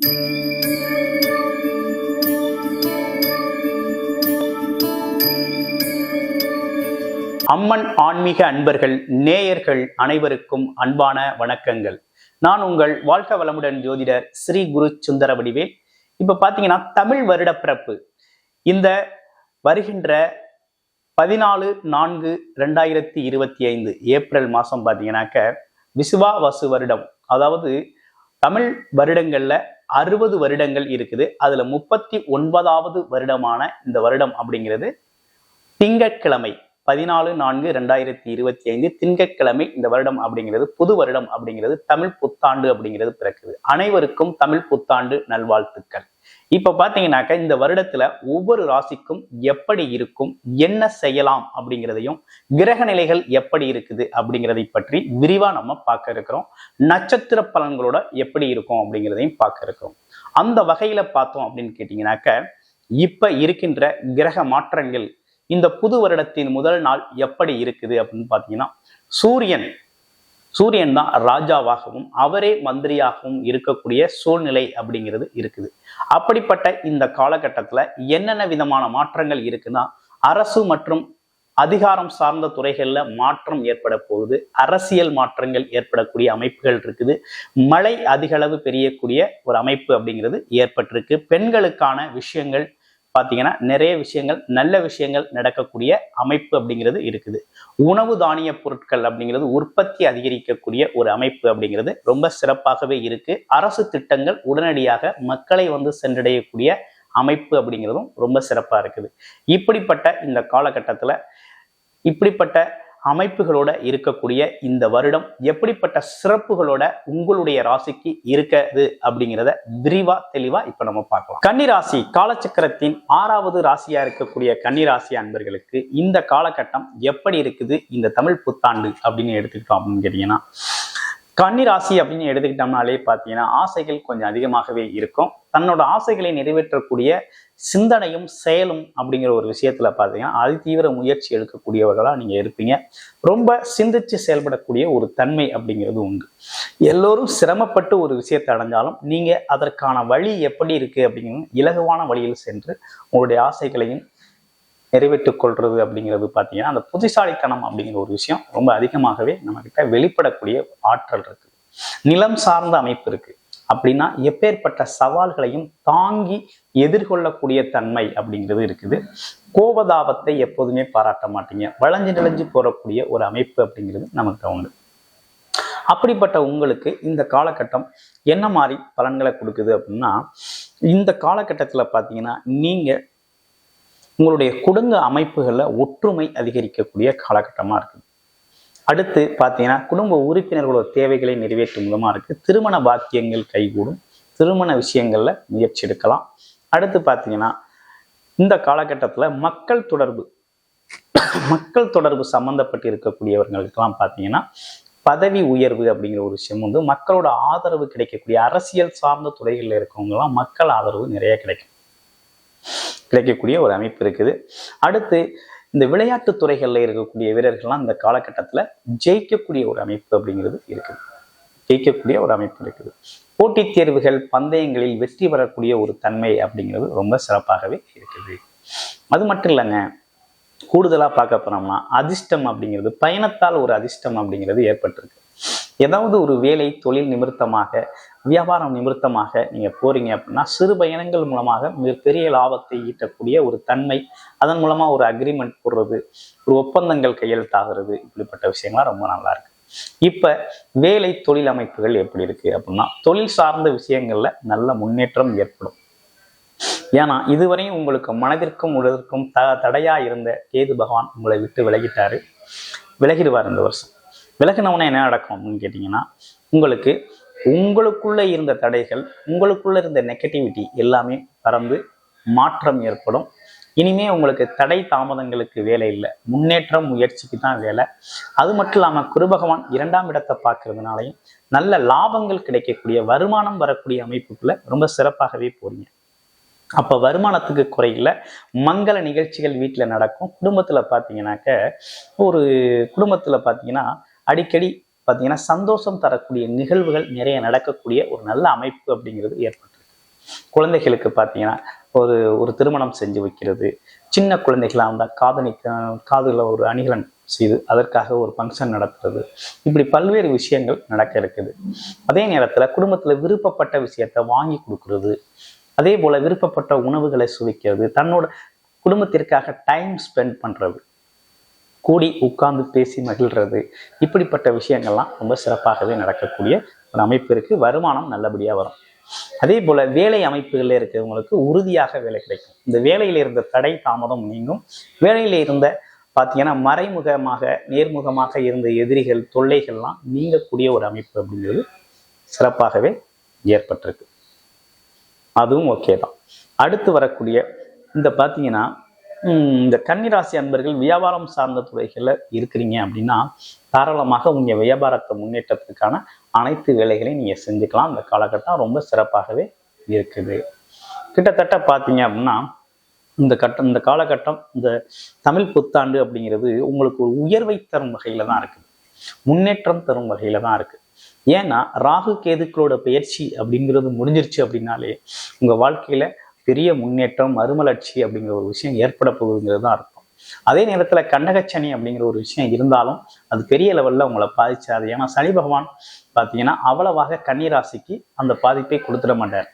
அம்மன் ஆன்மீக அன்பர்கள் நேயர்கள் அனைவருக்கும் அன்பான வணக்கங்கள். நான் உங்கள் வாழ்க வளமுடன் ஜோதிடர் ஸ்ரீ குரு சுந்தர வடிவேல். இப்ப பாத்தீங்கன்னா தமிழ் வருட பிறப்பு இந்த வருகின்ற 14/4/2025 ஏப்ரல் மாசம் பாத்தீங்கன்னாக்க விசுவாவசு வருடம். அதாவது தமிழ் வருடங்கள்ல 60 வருடங்கள் இருக்குது. அதுல 39வது வருடமான இந்த வருடம் அப்படிங்கிறது திங்கட்கிழமை 14/4/2025 திங்கட்கிழமை இந்த வருடம் அப்படிங்கிறது புது வருடம் அப்படிங்கிறது தமிழ் புத்தாண்டு அப்படிங்கிறது பிறக்குது. அனைவருக்கும் தமிழ் புத்தாண்டு நல்வாழ்த்துக்கள். இப்ப பாத்தீங்கன்னாக்க இந்த வருடத்துல ஒவ்வொரு ராசிக்கும் எப்படி இருக்கும், என்ன செய்யலாம் அப்படிங்கிறதையும், கிரக நிலைகள் எப்படி இருக்குது அப்படிங்கிறதை பற்றி விரிவா நம்ம பார்க்க இருக்கிறோம். நட்சத்திர பலன்களோட எப்படி இருக்கும் அப்படிங்கிறதையும் பார்க்க இருக்கிறோம். அந்த வகையில பார்த்தோம் அப்படின்னு கேட்டீங்கன்னாக்க இப்ப இருக்கின்ற கிரக மாற்றங்கள் இந்த புது வருடத்தின் முதல் நாள் எப்படி இருக்குது அப்படின்னு பாத்தீங்கன்னா சூரியன் தான் ராஜாவாகவும் அவரே மந்திரியாகவும் இருக்கக்கூடிய சூழ்நிலை அப்படிங்கிறது இருக்குது. அப்படிப்பட்ட இந்த காலகட்டத்துல என்னென்ன விதமான மாற்றங்கள் இருக்குன்னா, அரசு மற்றும் அதிகாரம் சார்ந்த துறைகள்ல மாற்றம் ஏற்பட போகுது. அரசியல் மாற்றங்கள் ஏற்படக்கூடிய அமைப்புகள் இருக்குது. மழை அதிக அளவு பெய்யக்கூடிய ஒரு அமைப்பு அப்படிங்கிறது ஏற்பட்டிருக்கு. பெண்களுக்கான விஷயங்கள் பார்த்தீங்கன்னா நிறைய விஷயங்கள், நல்ல விஷயங்கள் நடக்கக்கூடிய அமைப்பு அப்படிங்கிறது இருக்குது. உணவு தானிய பொருட்கள் அப்படிங்கிறது உற்பத்தி அதிகரிக்கக்கூடிய ஒரு அமைப்பு அப்படிங்கிறது ரொம்ப சிறப்பாகவே இருக்கு. அரசு திட்டங்கள் உடனடியாக மக்களை சென்றடையக்கூடிய அமைப்பு அப்படிங்கிறதும் ரொம்ப சிறப்பா இருக்குது. இப்படிப்பட்ட இந்த காலகட்டத்துல இப்படிப்பட்ட அமைப்புகளோட இருக்கக்கூடிய இந்த வருடம் எப்படிப்பட்ட சிறப்புகளோட உங்களுடைய ராசிக்கு இருக்குது அப்படிங்கிறத விரிவா தெளிவா இப்ப நம்ம பார்க்கலாம். கன்னிராசி காலச்சக்கரத்தின் 6வது ராசியா இருக்கக்கூடிய கன்னிராசி அன்பர்களுக்கு இந்த காலகட்டம் எப்படி இருக்குது, இந்த தமிழ் புத்தாண்டு அப்படின்னு எடுத்துக்கிட்டோம் அப்படின்னு கேட்டீங்கன்னா, கன்னிராசி அப்படின்னு எடுத்துக்கிட்டோம்னாலே பார்த்தீங்கன்னா ஆசைகள் கொஞ்சம் அதிகமாகவே இருக்கும். தன்னோட ஆசைகளை நிறைவேற்றக்கூடிய சிந்தனையும் செயலும் அப்படிங்கிற ஒரு விஷயத்துல பார்த்தீங்கன்னா அதிதீவிர முயற்சி எடுக்கக்கூடியவர்களா நீங்க இருப்பீங்க. ரொம்ப சிந்திச்சு செயல்படக்கூடிய ஒரு தன்மை அப்படிங்கிறது உண்டு. எல்லோரும் சிரமப்பட்டு ஒரு விஷயத்தை அடைஞ்சாலும் நீங்க அதற்கான வழி எப்படி இருக்கு அப்படிங்கிறது இலகுவான வழியில் சென்று உங்களுடைய ஆசைகளையும் நிறைவேற்றிக் கொள்றது அப்படிங்கிறது பார்த்தீங்கன்னா அந்த புத்திசாலித்தனம் அப்படிங்கிற ஒரு விஷயம் ரொம்ப அதிகமாகவே நம்ம கிட்ட வெளிப்படக்கூடிய ஆற்றல் இருக்கு. நிலம் சார்ந்த அமைப்பு இருக்கு அப்படின்னா எப்பேற்பட்ட சவால்களையும் தாங்கி எதிர்கொள்ளக்கூடிய தன்மை அப்படிங்கிறது இருக்குது. கோபதாபத்தை எப்போதுமே பாராட்ட மாட்டீங்க. வளைஞ்சு நிலைஞ்சு போறக்கூடிய ஒரு அமைப்பு அப்படிங்கிறது நமக்கு உண்டு. அப்படிப்பட்ட உங்களுக்கு இந்த காலகட்டம் என்ன மாதிரி பலன்களை கொடுக்குது அப்படின்னா, இந்த காலகட்டத்துல பார்த்தீங்கன்னா நீங்க உங்களுடைய குடும்ப அமைப்புகள்ல ஒற்றுமை அதிகரிக்கக்கூடிய காலகட்டமா இருக்குது. அடுத்து பார்த்தீங்கன்னா குடும்ப உறுப்பினர்களோட தேவைகளை நிறைவேற்றும் விதமா இருக்கு. திருமண பாக்கியங்கள் கைகூடும். திருமண விஷயங்கள்ல முயற்சி எடுக்கலாம். அடுத்து பார்த்தீங்கன்னா இந்த காலகட்டத்துல மக்கள் தொடர்பு சம்பந்தப்பட்டு இருக்கக்கூடியவர்களுக்கெல்லாம் பார்த்தீங்கன்னா பதவி உயர்வு அப்படிங்கிற ஒரு விஷயம் மக்களோட ஆதரவு கிடைக்கக்கூடிய அரசியல் சார்ந்த துறைகளில் இருக்கவங்கலாம் மக்கள் ஆதரவு நிறைய கிடைக்கக்கூடிய ஒரு அமைப்பு இருக்குது. அடுத்து இந்த விளையாட்டு துறைகள்ல இருக்கக்கூடிய வீரர்கள்லாம் இந்த காலகட்டத்துல ஜெயிக்கக்கூடிய ஒரு அமைப்பு அப்படிங்கிறது இருக்குது. போட்டித் தேர்வுகள் பந்தயங்களில் வெற்றி பெறக்கூடிய ஒரு தன்மை அப்படிங்கிறது ரொம்ப சிறப்பாகவே இருக்குது. அது மட்டும் இல்லைங்க, கூடுதலா பார்க்க போனோம்னா அதிர்ஷ்டம் அப்படிங்கிறது பயணத்தால் ஒரு அதிர்ஷ்டம் அப்படிங்கிறது ஏற்பட்டிருக்கு. ஏதாவது ஒரு வேலை தொழில் நிமித்தமாக வியாபாரம் நிமித்தமாக நீங்க போறீங்க அப்படின்னா சிறு பயணங்கள் மூலமாக மிகப்பெரிய லாபத்தை ஈட்டக்கூடிய ஒரு தன்மை, அதன் மூலமா ஒரு அக்ரிமெண்ட் போடுறது, ஒரு ஒப்பந்தங்கள் கையெழுத்தாகிறது, இப்படிப்பட்ட விஷயங்கள்லாம் ரொம்ப நல்லா இருக்கு. இப்ப வேலை தொழில் அமைப்புகள் எப்படி இருக்கு அப்படின்னா தொழில் சார்ந்த விஷயங்கள்ல நல்ல முன்னேற்றம் ஏற்படும். ஏன்னா இதுவரையும் உங்களுக்கு மனதிற்கும் உடலுக்கும் தடையா இருந்த கேது பகவான் உங்களை விட்டு விலகிடுவார். இந்த வருஷம் விலகினவுடனே என்ன நடக்கும் அப்படின்னு கேட்டீங்கன்னா, உங்களுக்குள்ள இருந்த தடைகள், உங்களுக்குள்ள இருந்த நெகட்டிவிட்டி எல்லாமே பறந்து மாற்றம் ஏற்படும். இனிமே உங்களுக்கு தடை தாமதங்களுக்கு வேலை இல்லை, முன்னேற்றம் முயற்சிக்கு தான் வேலை. அது மட்டும் இல்லாம குரு பகவான் 2ஆம் இடத்தை பார்க்கறதுனாலையும் நல்ல லாபங்கள் கிடைக்கக்கூடிய வருமானம் வரக்கூடிய அமைப்புக்குள்ள ரொம்ப சிறப்பாகவே போறீங்க. அப்ப வருமானத்துக்கு குறையில மங்கள நிகழ்ச்சிகள் வீட்டுல நடக்கும். குடும்பத்துல பாத்தீங்கன்னா அடிக்கடி பார்த்தீங்கன்னா சந்தோஷம் தரக்கூடிய நிகழ்வுகள் நிறைய நடக்கக்கூடிய ஒரு நல்ல அமைப்பு அப்படிங்கிறது ஏற்பட்டிருக்கு. குழந்தைகளுக்கு பார்த்தீங்கன்னா ஒரு ஒரு திருமணம் செஞ்சு வைக்கிறது, சின்ன குழந்தைகளாக இருந்தால் காதில் ஒரு அணிகலன் செய்து அதற்காக ஒரு ஃபங்க்ஷன் நடத்துறது, இப்படி பல்வேறு விஷயங்கள் நடக்க இருக்குது. அதே நேரத்தில் குடும்பத்தில் விருப்பப்பட்ட விஷயத்த வாங்கி கொடுக்கறது, அதே போல விருப்பப்பட்ட உணவுகளை சுவைக்கிறது, தன்னோட குடும்பத்திற்காக டைம் ஸ்பெண்ட் பண்றது, கூடி உட்கார்ந்து பேசி மகிழ்றது, இப்படிப்பட்ட விஷயங்கள்லாம் ரொம்ப சிறப்பாகவே நடக்கக்கூடிய ஒரு அமைப்பு இருக்கு. வருமானம் நல்லபடியாக வரும். அதே போல வேலை அமைப்புகளில் இருக்கிறவங்களுக்கு உறுதியாக வேலை கிடைக்கும். இந்த வேலையில் இருந்த தடை தாமதம் நீங்கும். வேலையில இருந்த பார்த்தீங்கன்னா மறைமுகமாக நேர்முகமாக இருந்த எதிரிகள் தொல்லைகள்லாம் நீங்கக்கூடிய ஒரு அமைப்பு அப்படிங்கிறது சிறப்பாகவே ஏற்பட்டிருக்கு. அதுவும் ஓகே தான். அடுத்து வரக்கூடிய இந்த பார்த்தீங்கன்னா இந்த கன்னிராசி அன்பர்கள் வியாபாரம் சார்ந்த துறைகளில் இருக்கிறீங்க அப்படின்னா தாராளமாக உங்கள் வியாபாரத்தை முன்னேற்றத்துக்கான அனைத்து வேலைகளையும் நீங்கள் செஞ்சுக்கலாம். இந்த காலகட்டம் ரொம்ப சிறப்பாகவே இருக்குது. கிட்டத்தட்ட பார்த்தீங்க அப்படின்னா இந்த காலகட்டம் இந்த தமிழ் புத்தாண்டு அப்படிங்கிறது உங்களுக்கு ஒரு உயர்வை தரும் வகையில தான் இருக்குது, முன்னேற்றம் தரும் வகையில தான் இருக்கு. ஏன்னா ராகு கேதுக்களோட பயிற்சி அப்படிங்கிறது முடிஞ்சிருச்சு அப்படின்னாலே உங்க வாழ்க்கையில பெரிய முன்னேற்றம் மறுமலர்ச்சி அப்படிங்கிற ஒரு விஷயம் ஏற்பட போகுதுங்கிறது தான் அர்த்தம். அதே நேரத்துல கண்டகச்சனி அப்படிங்கிற ஒரு விஷயம் இருந்தாலும் அது பெரிய லெவல்ல உங்களை பாதிச்சாது. ஏன்னா சனி பகவான் பார்த்தீங்கன்னா அவ்வளவாக கன்னிராசிக்கு அந்த பாதிப்பை கொடுத்துட மாட்டார்.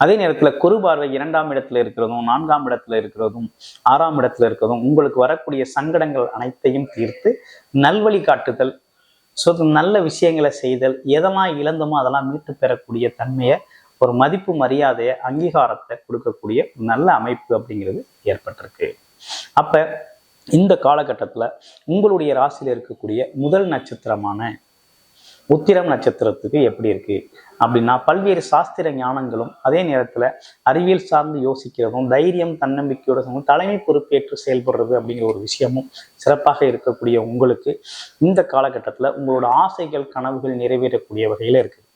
அதே நேரத்துல குரு பார்வை 2ஆம் இடத்துல இருக்கிறதும் 4ஆம் இடத்துல இருக்கிறதும் 6ஆம் இடத்துல இருக்கிறதும் உங்களுக்கு வரக்கூடிய சங்கடங்கள் அனைத்தையும் தீர்த்து நல்வழி காட்டுதல், நல்ல விஷயங்களை செய்தல், எதெல்லாம் இழந்தமோ அதெல்லாம் மீட்டு பெறக்கூடிய தன்மையை, ஒரு மதிப்பு மரியாதையை அங்கீகாரத்தை கொடுக்கக்கூடிய நல்ல அமைப்பு அப்படிங்கிறது ஏற்பட்டிருக்கு. அப்ப இந்த காலகட்டத்துல உங்களுடைய ராசியில இருக்கக்கூடிய முதல் நட்சத்திரமான உத்திரம் நட்சத்திரத்துக்கு எப்படி இருக்கு அப்படின்னா பல்வேறு சாஸ்திர ஞானங்களும் அதே நேரத்துல அறிவியல் சார்ந்து யோசிக்கிறதும் தைரியம் தன்னம்பிக்கையோட தலைமை பொறுப்பேற்று செயல்படுறது அப்படிங்கிற ஒரு விஷயமும் சிறப்பாக இருக்கக்கூடிய உங்களுக்கு இந்த காலகட்டத்துல உங்களோட ஆசைகள் கனவுகள் நிறைவேறக்கூடிய வகையில இருக்குது.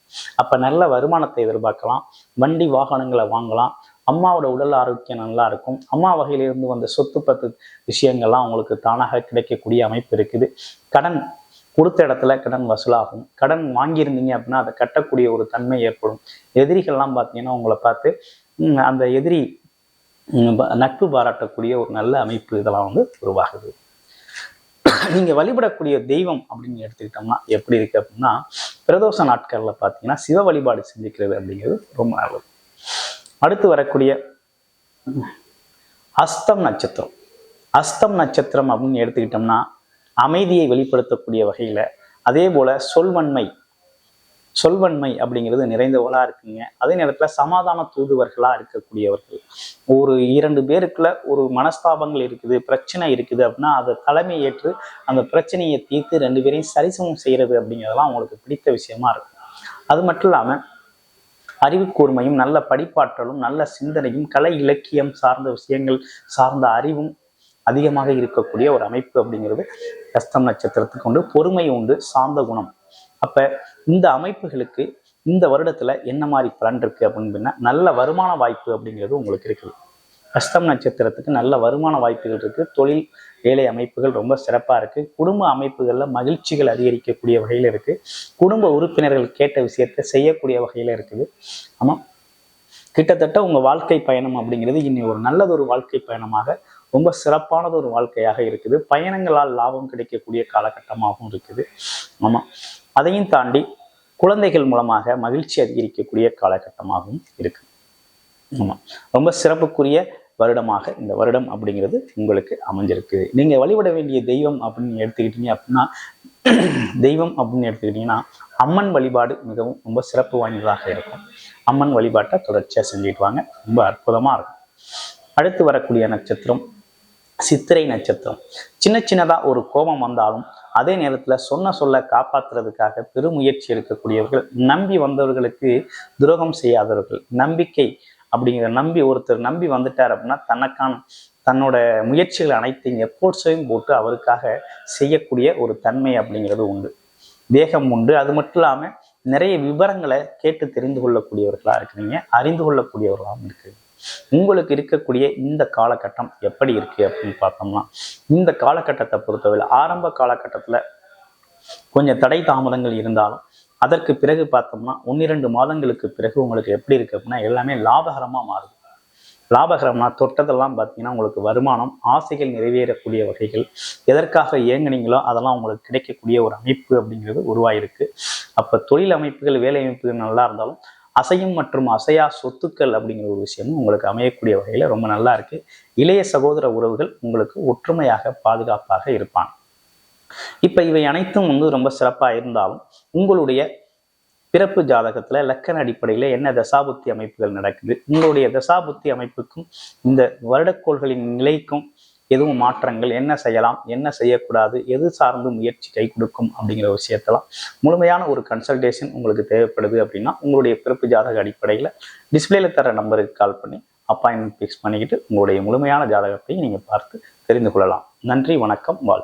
அப்ப நல்ல வருமானத்தை எதிர்பார்க்கலாம், வண்டி வாகனங்களை வாங்கலாம், அம்மாவோட உடல் ஆரோக்கியம் நல்லா இருக்கும், அம்மா வகையிலிருந்து வந்த சொத்து பத்து விஷயங்கள்லாம் உங்களுக்கு தானாக கிடைக்கக்கூடிய அமைப்பு இருக்குது. கடன் கொடுத்த இடத்துல கடன் வசூலாகும். கடன் வாங்கியிருந்தீங்க அப்படின்னா அதை கட்டக்கூடிய ஒரு தன்மை ஏற்படும். எதிரிகள்லாம் பார்த்தீங்கன்னா உங்களை பார்த்து அந்த எதிரி நட்பு பாராட்டக்கூடிய ஒரு நல்ல அமைப்பு இதெல்லாம் உருவாகுது. நீங்க வழிபடக்கூடிய தெய்வம் அப்படின்னு எடுத்துக்கிட்டோம்னா எப்படி இருக்கு அப்படின்னா பிரதோஷ நாட்கள்ல பார்த்தீங்கன்னா சிவ வழிபாடு செஞ்சுக்கிறது அப்படிங்கிறது ரொம்ப நல்லது. அடுத்து வரக்கூடிய அஸ்தம் நட்சத்திரம். அஸ்தம் நட்சத்திரம் அப்படின்னு எடுத்துக்கிட்டோம்னா அமைதியை வெளிப்படுத்தக்கூடிய வகையில அதே போல சொல்வன்மை அப்படிங்கிறது நிறைந்தவளா இருக்குங்க. அதே நேரத்துல சமாதான தூதுவர்களா இருக்கக்கூடியவர்கள். ஒரு 2 பேருக்குள்ள ஒரு மனஸ்தாபங்கள் இருக்குது, பிரச்சனை இருக்குது அப்படின்னா அதை தலைமை ஏற்று அந்த பிரச்சனையை தீர்த்து 2 பேரையும் சரிசமம் செய்யறது அப்படிங்கிறதெல்லாம் அவங்களுக்கு பிடித்த விஷயமா இருக்கும். அது மட்டும் இல்லாம அறிவு கூர்மையும் நல்ல படிப்பாற்றலும் நல்ல சிந்தனையும் கலை இலக்கியம் சார்ந்த விஷயங்கள் சார்ந்த அறிவும் அதிகமாக இருக்கக்கூடிய ஒரு அமைப்பு அப்படிங்கிறது அஸ்தம் நட்சத்திரத்துக்கு உண்டு. பொறுமை உண்டு, சாந்த குணம். அப்ப இந்த அமைப்புகளுக்கு இந்த வருடத்துல என்ன மாதிரி பலன் இருக்கு அப்படின்னு நல்ல வருமான வாய்ப்பு அப்படிங்கிறது உங்களுக்கு இருக்குது. அஸ்தம் நட்சத்திரத்துக்கு நல்ல வருமான வாய்ப்புகள் இருக்கு. தொழில் வேலை அமைப்புகள் ரொம்ப சிறப்பா இருக்கு. குடும்ப அமைப்புகள்ல மகிழ்ச்சிகள் அதிகரிக்கக்கூடிய வகையில இருக்கு. குடும்ப உறுப்பினர்கள் கேட்ட விஷயத்தை செய்யக்கூடிய வகையில இருக்குது. ஆமா, கிட்டத்தட்ட உங்க வாழ்க்கை பயணம் அப்படிங்கிறது இனி ஒரு நல்லதொரு வாழ்க்கை பயணமாக ரொம்ப சிறப்பானது ஒரு வாழ்க்கையாக இருக்குது. பயணங்களால் லாபம் கிடைக்கக்கூடிய காலகட்டமாகவும் இருக்குது. ஆமா, அதையும் தாண்டி குழந்தைகள் மூலமாக மகிழ்ச்சி அதிகரிக்கக்கூடிய காலகட்டமாகவும் இருக்கு. ஆமா, ரொம்ப சிறப்புக்குரிய வருடமாக இந்த வருடம் அப்படிங்கிறது உங்களுக்கு அமைஞ்சிருக்கு. நீங்க வழிபட வேண்டிய தெய்வம் அப்படின்னு எடுத்துக்கிட்டீங்கன்னா அம்மன் வழிபாடு மிகவும் ரொம்ப சிறப்பு வாய்ந்ததாக இருக்கும். அம்மன் வழிபாட்டை தொடர்ச்சியா செஞ்சுட்டு வாங்க, ரொம்ப அற்புதமா இருக்கும். அடுத்து வரக்கூடிய நட்சத்திரம் சித்திரை நட்சத்திரம். சின்னதா ஒரு கோபம் வந்தாலும் அதே நேரத்துல சொல்ல காப்பாற்றுறதுக்காக பெருமுயற்சி எடுக்கக்கூடியவர்கள், நம்பி வந்தவர்களுக்கு துரோகம் செய்யாதவர்கள், நம்பிக்கை அப்படிங்கிற ஒருத்தர் நம்பி வந்துட்டார் அப்படின்னா தன்னோட முயற்சிகள் அனைத்தையும் எஃபோர்ட்ஸையும் போட்டு அவருக்காக செய்யக்கூடிய ஒரு தன்மை அப்படிங்கிறது உண்டு, வேகம் உண்டு. அது மட்டும் இல்லாம நிறைய விவரங்களை கேட்டு தெரிந்து கொள்ளக்கூடியவர்களா இருக்கிறீங்க, அறிந்து கொள்ளக்கூடியவர்களாகவும் இருக்கு. உங்களுக்கு இருக்கக்கூடிய இந்த காலகட்டம் எப்படி இருக்கு அப்படின்னு பார்த்தோம்னா இந்த காலகட்டத்தை பொறுத்தவரை ஆரம்ப காலகட்டத்துல கொஞ்சம் தடை தாமதங்கள் இருந்தாலும் அதற்கு பிறகு பார்த்தோம்னா 1-2 மாதங்களுக்கு பிறகு உங்களுக்கு எப்படி இருக்கு அப்படின்னா எல்லாமே லாபகரமா மாறுது. லாபகரம்னா தொட்டதெல்லாம் பார்த்தீங்கன்னா உங்களுக்கு வருமானம், ஆசைகள் நிறைவேறக்கூடிய வகைகள், எதற்காக இயங்குனீங்களோ அதெல்லாம் உங்களுக்கு கிடைக்கக்கூடிய ஒரு அமைப்பு அப்படிங்கிறது உருவாயிருக்கு. அப்போ தொழில் அமைப்புகள், வேலை அமைப்புகள் நல்லா இருந்தாலும் அசையும் மற்றும் அசையா சொத்துக்கள் அப்படிங்கிற ஒரு விஷயமும் உங்களுக்கு அமையக்கூடிய வகையில் ரொம்ப நல்லா இருக்கு. இளைய சகோதர உறவுகள் உங்களுக்கு ஒற்றுமையாக பாதுகாப்பாக இருப்பாங்க. இப்ப இவை அனைத்தும் ரொம்ப சிறப்பா இருந்தாலும் உங்களுடைய பிறப்பு ஜாதகத்துல லக்கண அடிப்படையில என்ன தசாபுத்தி அமைப்புகள் நடக்குது, உங்களுடைய தசாபுத்தி அமைப்புக்கும் இந்த வருடக்கோள்களின் நிலைக்கும் எதுவும் மாற்றங்கள், என்ன செய்யலாம் என்ன செய்யக்கூடாது, எது சார்ந்து முயற்சி கை கொடுக்கும் அப்படிங்கிற விஷயத்தெல்லாம் முழுமையான ஒரு கன்சல்டேஷன் உங்களுக்கு தேவைப்படுது அப்படின்னா உங்களுடைய பிறப்பு ஜாதக அடிப்படையில் டிஸ்பிளேல தர நம்பருக்கு கால் பண்ணி அப்பாயின்மெண்ட் ஃபிக்ஸ் பண்ணிக்கிட்டு உங்களுடைய முழுமையான ஜாதகத்தை நீங்க பார்த்து தெரிந்து கொள்ளலாம். நன்றி, வணக்கம், வாழ்த்து.